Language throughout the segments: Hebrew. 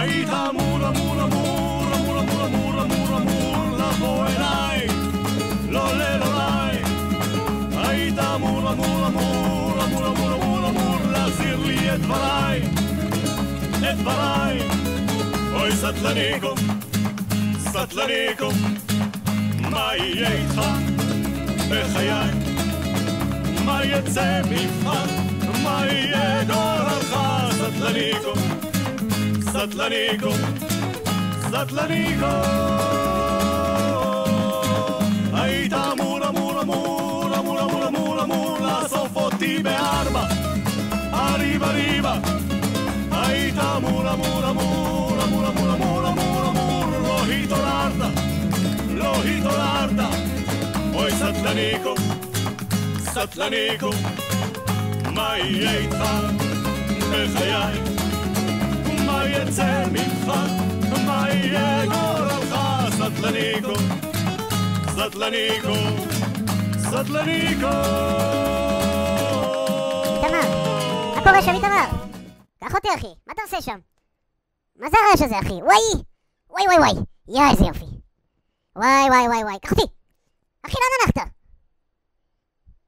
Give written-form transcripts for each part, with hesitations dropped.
היית אמור לבוא אליי, לא לליי. היית אמור להחזיר לי את דבריי, את דבריי. אוי סטלניקו, סטלניקו, מה יהיה איתך בחיי? מה יצא ממך? מה יהיה גורלך? סטלניקו, סטלניקו, סטלניקו. היית אמור לאסוף אותי בארבע, אריבה ריבה. היית אמור לא התעוררת, לא התעוררת. אוי סטלניקו, סטלניקו, מה יהיה איתך בחיי? מה יצא ממך? מה יהיה גורלך? סטלניקו, סטלניקו, סטלניקו. איתמר, מה קורה שם איתמר? קח אותי אחי, מה אתה עושה שם? מה זה הרעש הזה אחי? וואי, וואי וואי וואי, יא איזה יופי. וואי וואי וואי וואי, קח אותי. אחי לאן הלכת?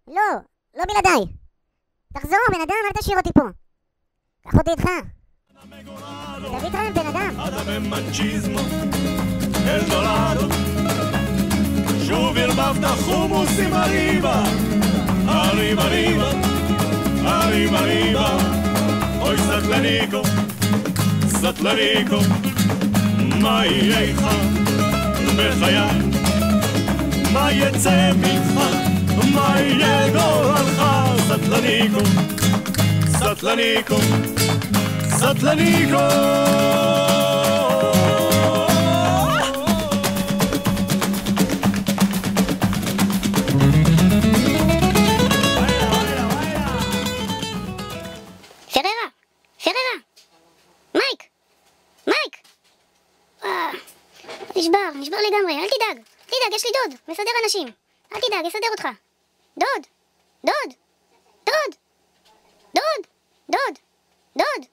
לא, לא בלעדיי. תחזור בן אדם, אל תשאיר אותי פה. קח אותי איתך. תביא טרם בן אדם. אדם מנצ'יזמו, אל דולדו. שוב ערבבת חומוס עם הריבה, הריבה ריבה, הריבה ריבה. אוי סטלניקו, סטלניקו, מה יהיה איתך בחיי? מה יצא ממך? מה יהיה גורלך? סטלניקו, סטלניקו, סטלניקו. פררה, פררה, מייק, מייק. נשבר לגמרי, אל תדאג, יש לי דוד, מסדר אנשים. אל תדאג, יסדר אותך. דוד, דוד, דוד, דוד, דוד, דוד,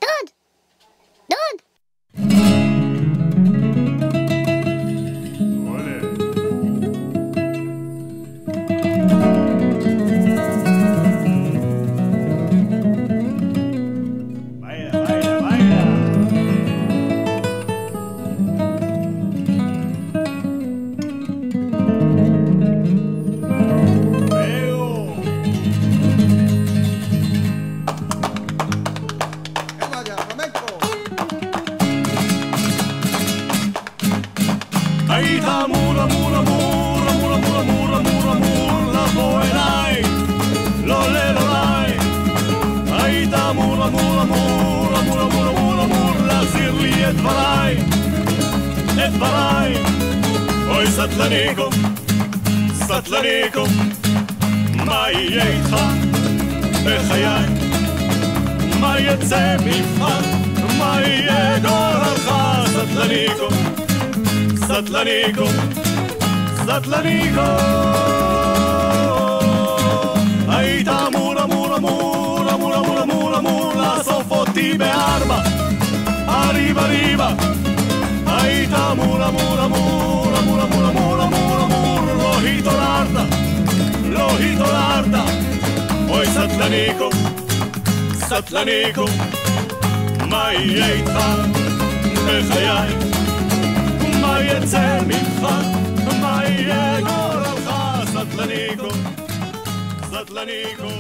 דוד, דוד. היית אמור לבוא אליי, לא לליי. היית אמור להחזיר לי את דבריי, את דבריי. אוי סטלניקו, סטלניקו, מה יהיה איתך בחיי? מה יצא ממך? מה יהיה גורלך? סטלניקו, סטלניקו, סטלניקו. היית אמור לאסוף אותי בארבע, אריבה ריבה. היית אמור לא התעוררת, לא התעוררת. אוי סטלניקו, סטלניקו, מה יהיה איתך בחיי? מה יצא ממך? מה יהיה גורלך? סטלניקו, סטלניקו.